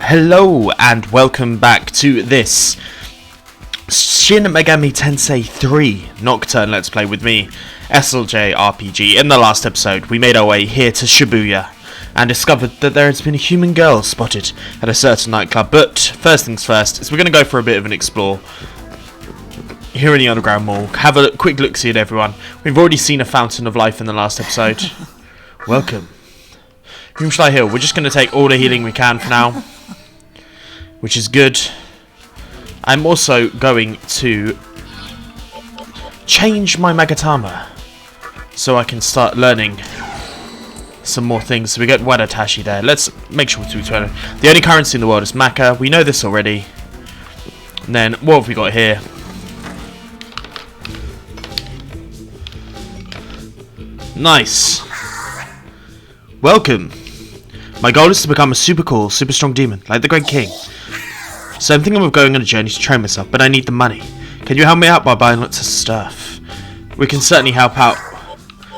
Hello and welcome back to this Shin Megami Tensei III Nocturne Let's Play with me, SLJ RPG. In the last episode, we made our way here to Shibuya and discovered that there has been a human girl spotted at a certain nightclub. But first things first, is we're going to go for a bit of an explore here in the underground mall. Have a quick look-see at everyone. We've already seen a fountain of life in the last episode. Welcome. Whom shall I heal? We're just going to take all the healing we can for now, which is good. I'm also going to change my Magatama so I can start learning some more things. So we get Wadatashi there. Let's make sure to turn it. The only currency in the world is Maka. We know this already. And then what have we got here? Nice. Welcome. My goal is to become a super cool, super strong demon, like the Great King. So I'm thinking of going on a journey to train myself, but I need the money. Can you help me out by buying lots of stuff? We can certainly help out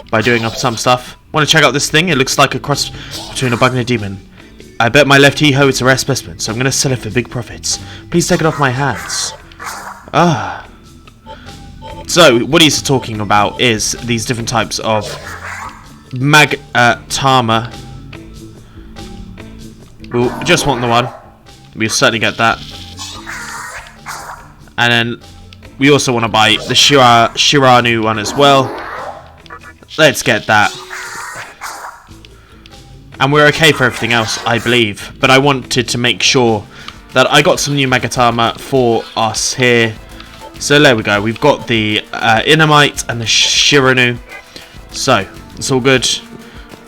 by doing up some stuff. Want to check out this thing? It looks like a cross between a bug and a demon. I bet my left hee-ho it's a rare specimen, so I'm going to sell it for big profits. Please take it off my hands. Ah. So, what he's talking about is these different types of Magatama. We'll just want the one. We'll certainly get that. And then we also want to buy the Shiranu one as well. Let's get that. And we're okay for everything else, I believe. But I wanted to make sure that I got some new Magatama for us here. So there we go. We've got the Inamite and the Shiranu. So, it's all good.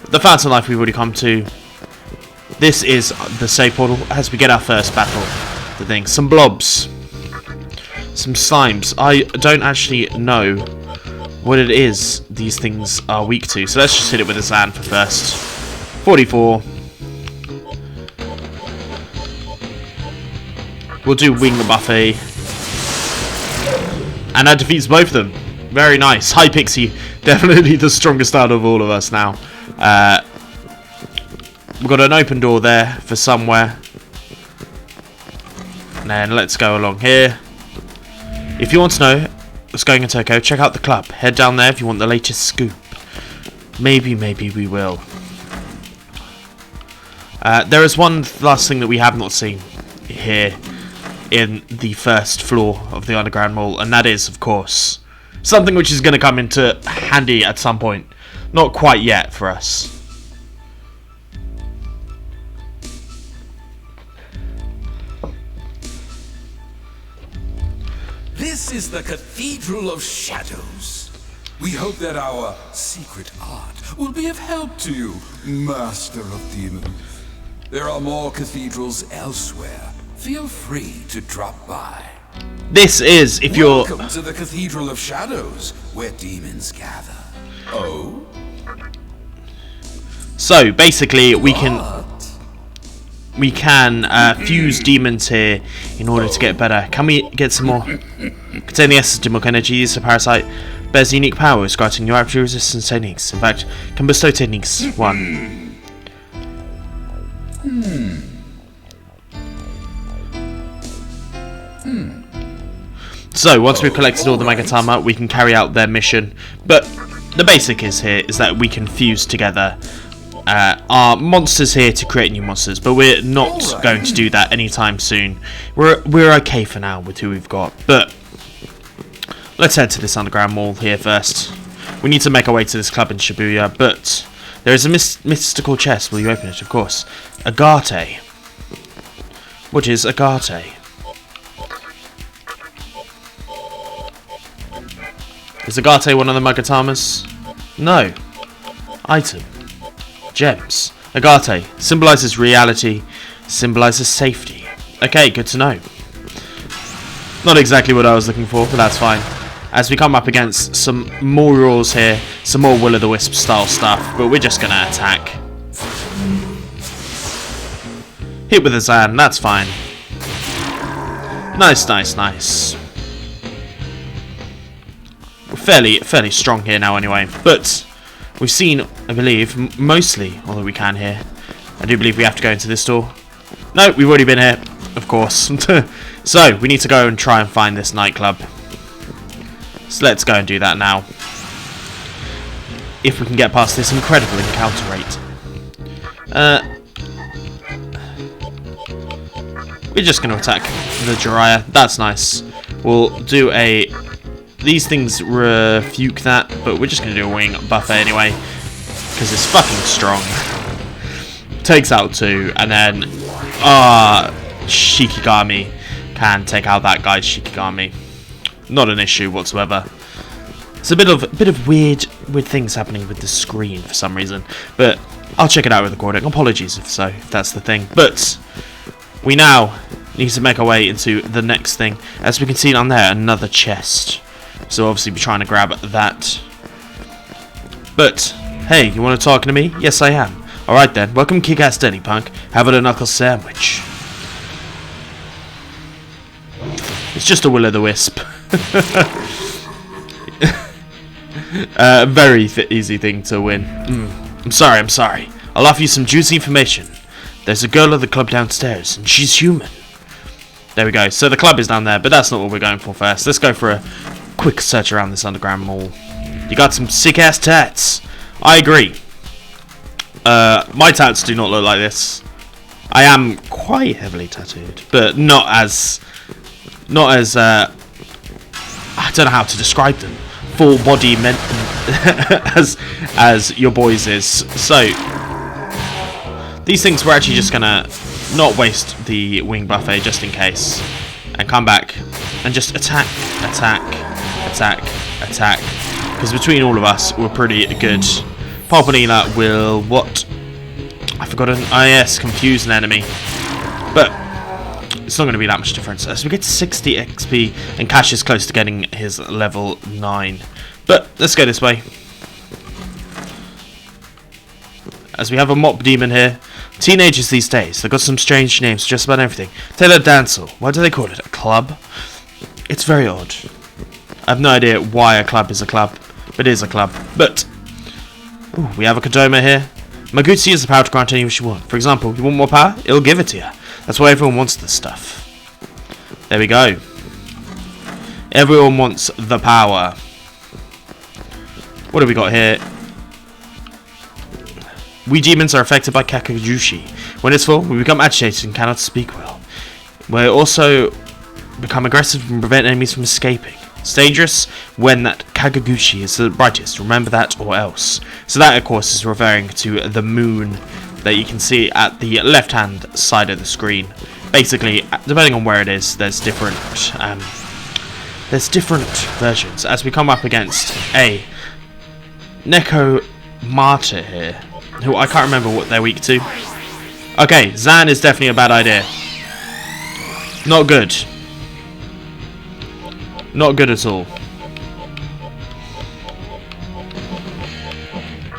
The Fountain Life we've already come to. This is the save portal as we get our first battle. The thing. Some blobs. Some slimes. I don't actually know what it is these things are weak to. So let's just hit it with a Zan for first. 44. We'll do Wing the Buffet. And that defeats both of them. Very nice. Hi Pixie. Definitely the strongest out of all of us now. We've got an open door there for somewhere. And then let's go along here. If you want to know what's going in Tokyo, check out the club. Head down there if you want the latest scoop. Maybe we will. There is one last thing that we have not seen here in the first floor of the underground mall. And that is, of course, something which is going to come into handy at some point. Not quite yet for us. This is the Cathedral of Shadows. We hope that our secret art will be of help to you, Master of Demons. There are more cathedrals elsewhere. Feel free to drop by. This is, if you're... Welcome to the Cathedral of Shadows, where demons gather. Oh? So, basically, we can fuse demons here in order to get better. Can we get some more? Contain the essence of demonic energy. This parasite bears unique powers, granting new actual resistance techniques. In fact, can bestow techniques 1. So, once we've collected all the Magatama, we can carry out their mission. But the basic is that we can fuse together our monsters here to create new monsters, but we're not going to do that anytime soon. We're okay for now with who we've got, but let's head to this underground mall here first. We need to make our way to this club in Shibuya, but there is a mystical chest. Will you open it? Of course. Agate. What is Agate? Is Agate one of the Magatamas? No. Item. Gems. Agate symbolizes reality, symbolizes safety. Okay, good to know. Not exactly what I was looking for, but that's fine. As we come up against some more rules here, some more Will-o'-the-Wisp style stuff, but we're just gonna attack. Hit with a Zan, that's fine. Nice. We're fairly strong here now anyway, but we've seen, I believe, mostly all that we can here. I do believe we have to go into this door. No, we've already been here, of course. So, we need to go and try and find this nightclub. So let's go and do that now. If we can get past this incredible encounter rate. We're just going to attack the Jiraiya. That's nice. We'll do a... These things refuke that, but we're just going to do a wing buffet anyway. Because it's fucking strong. Takes out 2, and then... Shikigami can take out that guy's Shikigami. Not an issue whatsoever. It's a bit of weird things happening with the screen for some reason, but I'll check it out with the recording. Apologies if that's the thing. But we now need to make our way into the next thing. As we can see down there, another chest. So obviously we're trying to grab that. But hey, you want to talk to me? Yes, I am. All right then. Welcome, kick-ass Denny Punk. Have a knuckle sandwich. It's just a will-o'-the-wisp. Very easy thing to win. I'm sorry. I'll offer you some juicy information. There's a girl at the club downstairs, and she's human. There we go. So the club is down there, but that's not what we're going for first. Let's go for a quick search around this underground mall. You got some sick-ass tats. I agree. My tats do not look like this. I am quite heavily tattooed, but not as I don't know how to describe them. Full body meant as your boys is. So these things we're actually just gonna not waste the wing buffet just in case, and come back and just attack. Because between all of us, we're pretty good. Poponina will what? I forgot an yes, confuse an enemy, but it's not going to be that much difference. As we get to 60 XP, and Cash is close to getting his level 9. But let's go this way. As we have a mop demon here. Teenagers these days, they've got some strange names for just about everything. Taylor Dancel, why do they call it a club? It's very odd. I have no idea why a club is a club, but it is a club. But ooh, we have a Kodoma here. Maguchi has the power to grant any wish you want. For example, you want more power? It'll give it to you. That's why everyone wants this stuff. There we go. Everyone wants the power. What have we got here? We demons are affected by Kakajushi. When it's full, we become agitated and cannot speak well. We also become aggressive and prevent enemies from escaping. It's dangerous when that Kakaguchi is the brightest. Remember that or else. So that, of course, is referring to the moon that you can see at the left-hand side of the screen. Basically, depending on where it is, there's different versions. As we come up against a Neko Martyr here, who I can't remember what they're weak to. Okay, Zan is definitely a bad idea. Not good. Not good at all.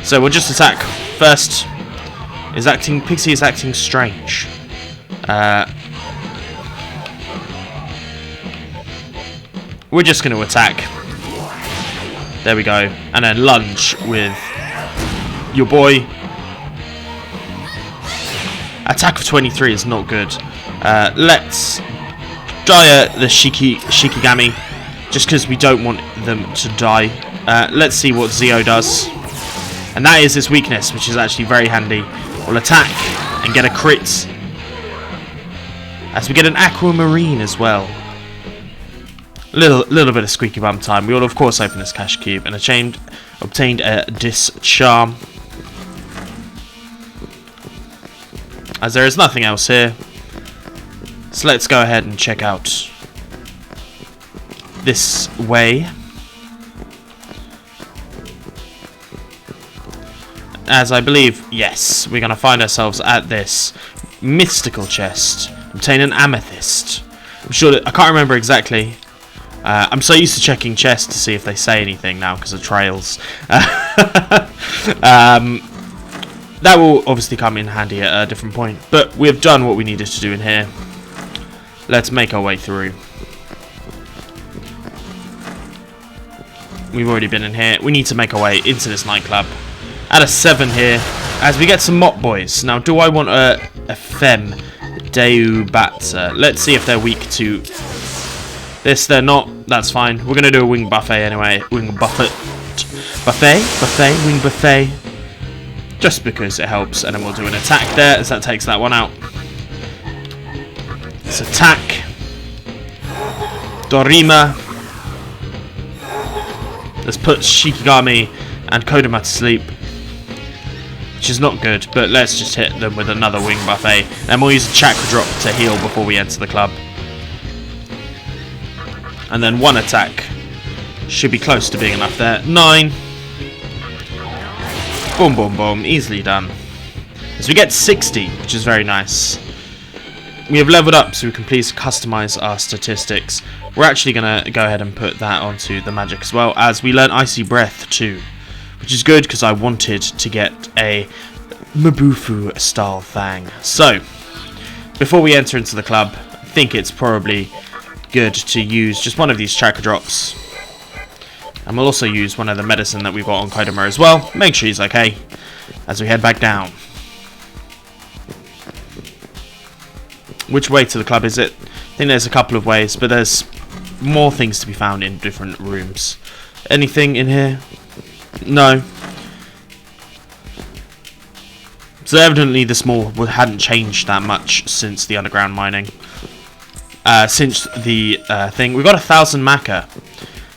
So we'll just attack. First, Pixie is acting strange. We're just going to attack. There we go. And then lunge with your boy. Attack of 23 is not good. Let's die the Shikigami, just because we don't want them to die. Let's see what Zio does. And that is his weakness, which is actually very handy. We'll attack and get a crit. As we get an aquamarine as well. Little bit of squeaky bum time. We will of course open this cash cube and obtained a discharm. As there is nothing else here. So let's go ahead and check out this way. As I believe, yes, we're going to find ourselves at this mystical chest. Obtain an amethyst. I'm sure that I can't remember exactly. I'm so used to checking chests to see if they say anything now because of trails. That will obviously come in handy at a different point. But we've done what we needed to do in here. Let's make our way through. We've already been in here. We need to make our way into this nightclub. At a 7 here, as we get some mop boys. Now, do I want a femme Deubatsa. Let's see if they're weak to this. They're not. That's fine. We're going to do a wing buffet anyway. Wing buffet. Wing buffet. Just because it helps. And then we'll do an attack there as that takes that one out. Let's attack. Dorima. Let's put Shikigami and Kodama to sleep. Which is not good, but let's just hit them with another wing buffet. Then we'll use a chakra drop to heal before we enter the club. And then one attack. Should be close to being enough there. 9. Boom, boom, boom. Easily done. As we get 60, which is very nice. We have leveled up, so we can please customize our statistics. We're actually going to go ahead and put that onto the magic as well, as we learn Icy Breath too. Which is good, because I wanted to get a Mabufu style thing. So, before we enter into the club, I think it's probably good to use just one of these chakra drops. And we'll also use one of the medicine that we've got on Kodama as well. Make sure he's okay as we head back down. Which way to the club is it? I think there's a couple of ways, but there's more things to be found in different rooms. Anything in here? No. So evidently this mall hadn't changed that much since the underground mining. Since the thing. We've got 1,000 Maka.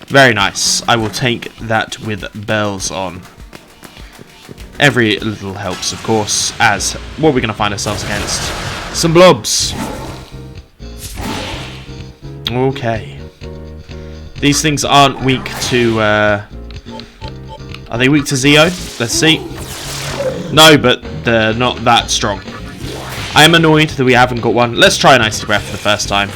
Very nice. I will take that with bells on. Every little helps, of course, as what we're going to find ourselves against. Some blobs. Okay. These things aren't weak to... are they weak to Zeo? Let's see. No, but they're not that strong. I am annoyed that we haven't got one. Let's try an Icy Breath for the first time.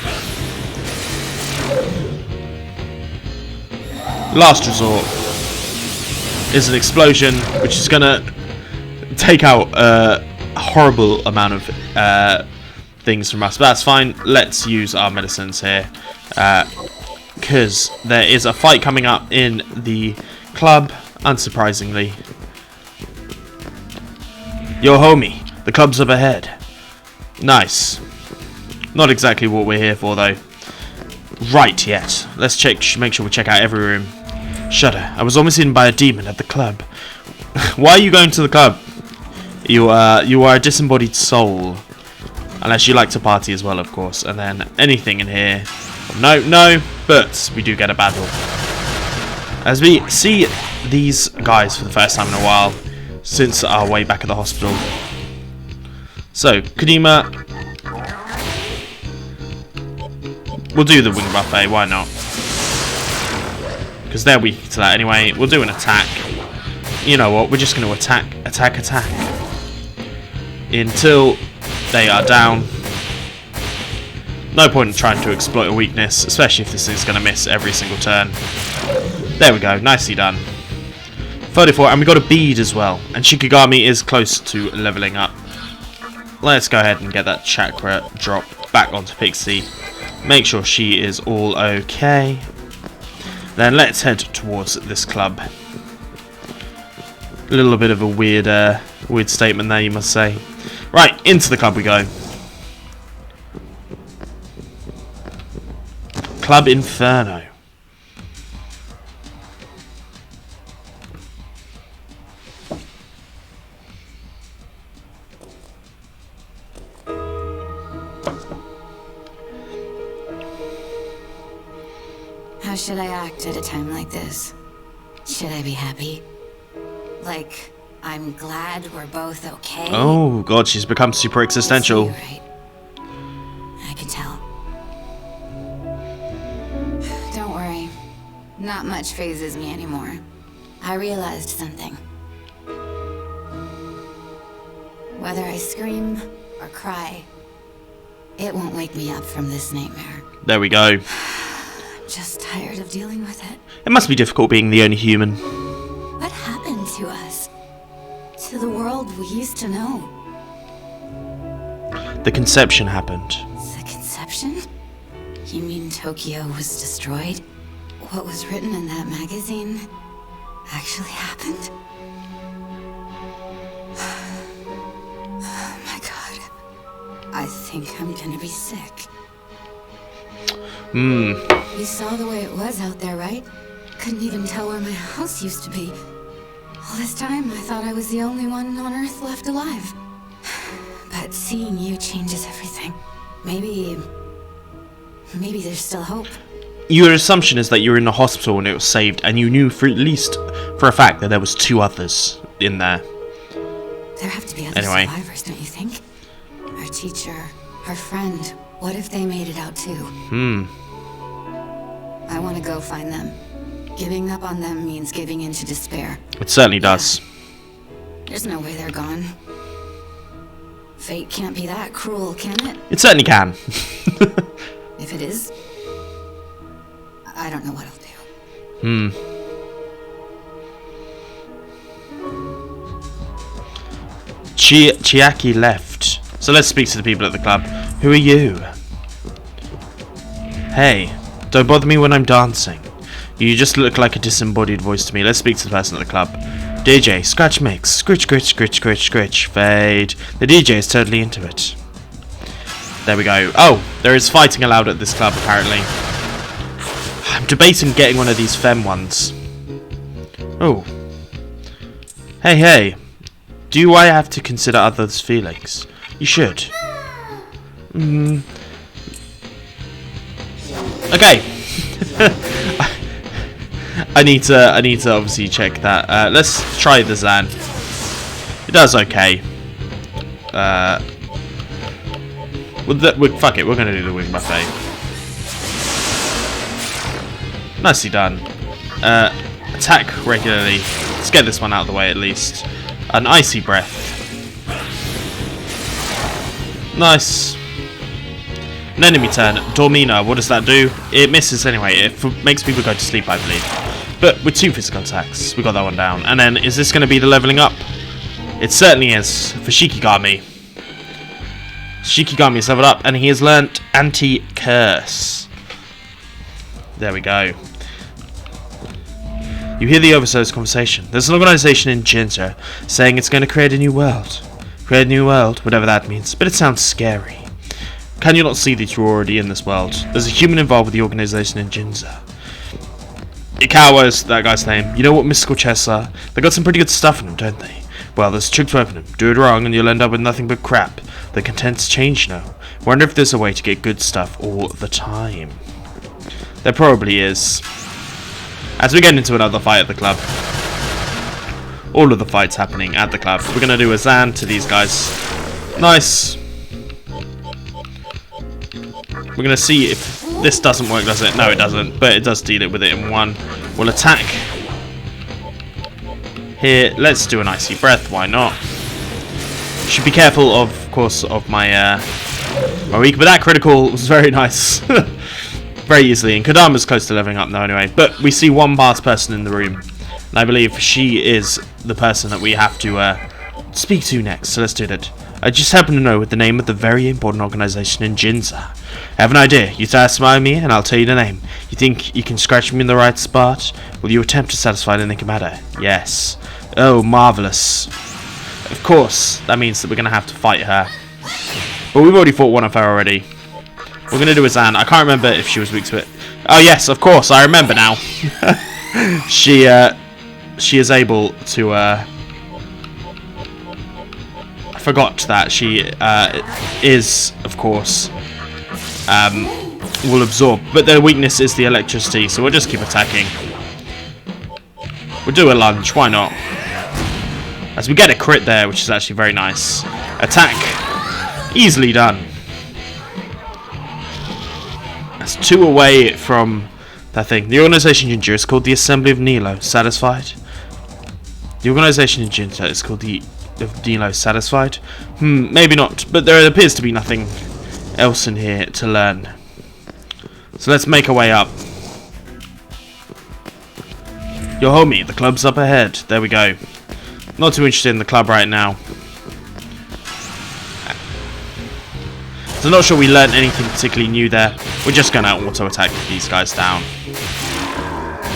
Last resort is an explosion, which is going to take out a horrible amount of things from us. But that's fine. Let's use our medicines here. Because there is a fight coming up in the club, unsurprisingly. Yo, homie, the club's up ahead. Nice. Not exactly what we're here for, though. Right yet. Let's make sure we check out every room. Shudder. I was almost eaten by a demon at the club. Why are you going to the club? You are a disembodied soul. Unless you like to party as well, of course. And then anything in here. No, but we do get a battle. As we see these guys for the first time in a while, since our way back at the hospital. So, Kadima. We'll do the wing buffet, why not? Because they're weak to that anyway. We'll do an attack. You know what, we're just going to attack. Until they are down. No point in trying to exploit a weakness, especially if this is going to miss every single turn. There we go, nicely done. 34, and we got a bead as well. And Shikigami is close to leveling up. Let's go ahead and get that chakra drop back onto Pixie. Make sure she is all okay. Then let's head towards this club. A little bit of a weird statement there, you must say. Right, into the club we go. Club Inferno. How should I act at a time like this? Should I be happy? Like, I'm glad we're both okay? Oh god, she's become super existential. Yes, you're right. I can tell. Don't worry. Not much phases me anymore. I realized something. Whether I scream or cry, it won't wake me up from this nightmare. There we go. Just tired of dealing with it. It must be difficult being the only human. What happened to us? To the world we used to know? The conception happened. The conception? You mean Tokyo was destroyed? What was written in that magazine actually happened? Oh my god. I think I'm gonna be sick. Hmm. You saw the way it was out there, right? Couldn't even tell where my house used to be. All this time, I thought I was the only one on Earth left alive. But seeing you changes everything. Maybe there's still hope. Your assumption is that you were in the hospital when it was saved, and you knew for at least for a fact that there was 2 others in there. There have to be other survivors, don't you think? Our teacher, our friend. What if they made it out too? I want to go find them. Giving up on them means giving in to despair. It certainly does. There's no way they're gone. Fate can't be that cruel, can it? It certainly can. If it is, I don't know what I'll do. Chiaki left. So let's speak to the people at the club. Who are you? Hey, don't bother me when I'm dancing. You just look like a disembodied voice to me. Let's speak to the person at the club. DJ, scratch mix. Scritch, scritch, scritch, scritch, scritch. Fade. The DJ is totally into it. There we go. Oh, there is fighting allowed at this club, apparently. I'm debating getting one of these femme ones. Oh. Hey, hey. Do I have to consider others' feelings? You should. Okay. I need to obviously check that. Let's try the Zan. It does okay. Fuck it, we're gonna do the wing buffet. Nicely done. Attack regularly. Let's get this one out of the way at least. An icy breath. Nice. An enemy turn. Dormina, what does that do? It misses anyway. It makes people go to sleep, I believe. But with 2 physical attacks, we got that one down. And then, is this going to be the leveling up? It certainly is, for Shikigami. Shikigami is leveled up, and he has learnt Anti-Curse. There we go. You hear the Oversoul's conversation. There's an organisation in Ginza saying it's going to create a new world. Create a new world, whatever that means. But it sounds scary. Can you not see that you're already in this world? There's a human involved with the organisation in Ginza. Ikawa is that guy's name. You know what mystical chests are? They got some pretty good stuff in them, don't they? Well, there's a trick to open them. Do it wrong and you'll end up with nothing but crap. The contents change now. Wonder if there's a way to get good stuff all the time. There probably is. As we get into another fight at the club. All of the fights happening at the club. We're going to do a Zan to these guys. Nice. We're going to see if this doesn't work, does it? No, it doesn't. But it does deal it with it in 1. We'll attack. Here, let's do an icy breath. Why not? Should be careful, of course, of my weak. But that critical was very nice. Very easily. And Kodama's close to leveling up now anyway. But we see one last person in the room. And I believe she is the person that we have to speak to next. So let's do that. I just happen to know the name of the very important organisation in Ginza. I have an idea. You satisfy me and I'll tell you the name. You think you can scratch me in the right spot? Will you attempt to satisfy the Nikamada? Yes. Oh, marvellous. Of course, that means that we're going to have to fight her. But we've already fought one of her already. We're going to do a Zan. I can't remember if she was weak to it. Oh yes, of course, I remember now. She is able to... I forgot that she is, of course, will absorb. But their weakness is the electricity, so we'll just keep attacking. We'll do a lunge, why not? As we get a crit there, which is actually very nice. Attack. Easily done. That's 2 away from that thing. The organisation in Ginza is called the Assembly of Nilo. Satisfied? The organisation in Ginza is called the of Nilo. Satisfied? Maybe not. But there appears to be nothing else in here to learn. So let's make our way up. Yo homie, the club's up ahead. There we go. Not too interested in the club right now. So I'm not sure we learned anything particularly new there. We're just going to auto-attack these guys down.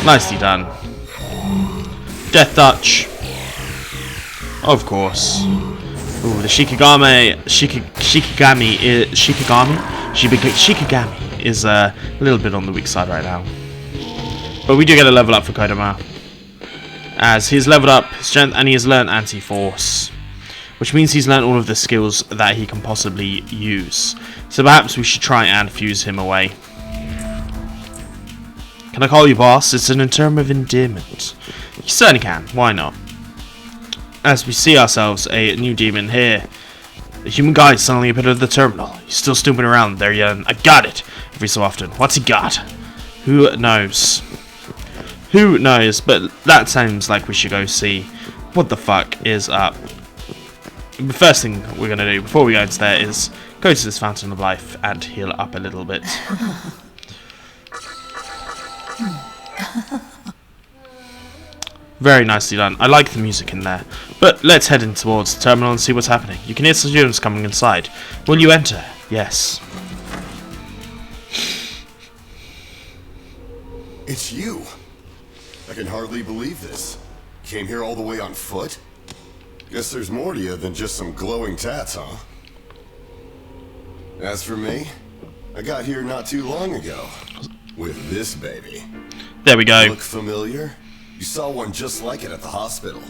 Nicely done. Death touch. Of course. Ooh, the Shikigami is a little bit on the weak side right now. But we do get a level up for Kodama, as he's leveled up his strength and he has learned anti-force, which means he's learned all of the skills that he can possibly use. So perhaps we should try and fuse him away. Can I call you boss? It's an term of endearment. You certainly can, why not? As we see ourselves a new demon here. The human guy is suddenly appeared at the terminal. He's still snooping around there yelling, I got it! Every so often. What's he got? Who knows? Who knows? But that sounds like we should go see what the fuck is up. The first thing we're going to do before we go into there is go to this fountain of life and heal up a little bit. Very nicely done. I like the music in there. But let's head in towards the terminal and see what's happening. You can hear some students coming inside. Will you enter? Yes. It's you. I can hardly believe this. Came here all the way on foot? Guess there's more to you than just some glowing tats, huh? As for me, I got here not too long ago. With this baby. There we go. Look familiar? You saw one just like it at the hospital.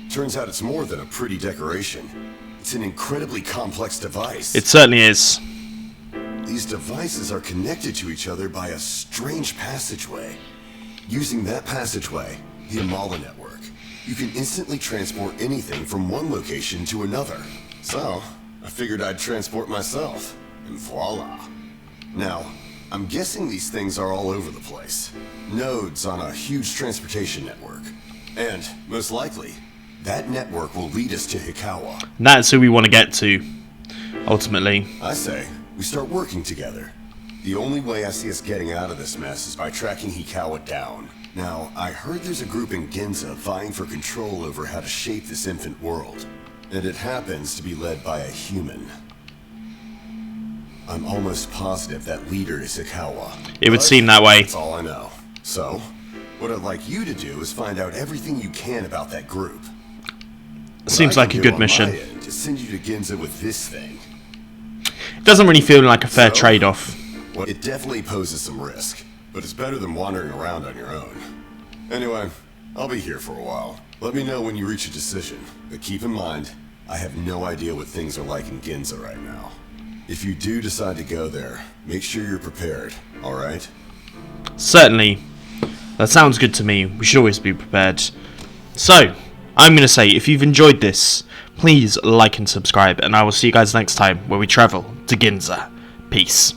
Turns out it's more than a pretty decoration. It's an incredibly complex device. It certainly is. These devices are connected to each other by a strange passageway. Using that passageway, the Amala network, you can instantly transport anything from one location to another. So, I figured I'd transport myself, and voila. Now, I'm guessing these things are all over the place. Nodes on a huge transportation network. And, most likely, that network will lead us to Hikawa. And that's who we want to get to, ultimately. I say, we start working together. The only way I see us getting out of this mess is by tracking Hikawa down. Now, I heard there's a group in Ginza vying for control over how to shape this infant world. And it happens to be led by a human. I'm almost positive that leader is Hikawa. It would seem that way. That's all I know. So, what I'd like you to do is find out everything you can about that group. Seems like a good mission. To send you to Ginza with this thing. It doesn't really feel like a fair trade-off. Well, it definitely poses some risk, but it's better than wandering around on your own. Anyway, I'll be here for a while. Let me know when you reach a decision, but keep in mind, I have no idea what things are like in Ginza right now. If you do decide to go there, make sure you're prepared, alright? Certainly. That sounds good to me. We should always be prepared. So, I'm going to say, if you've enjoyed this, please like and subscribe, and I will see you guys next time where we travel to Ginza. Peace.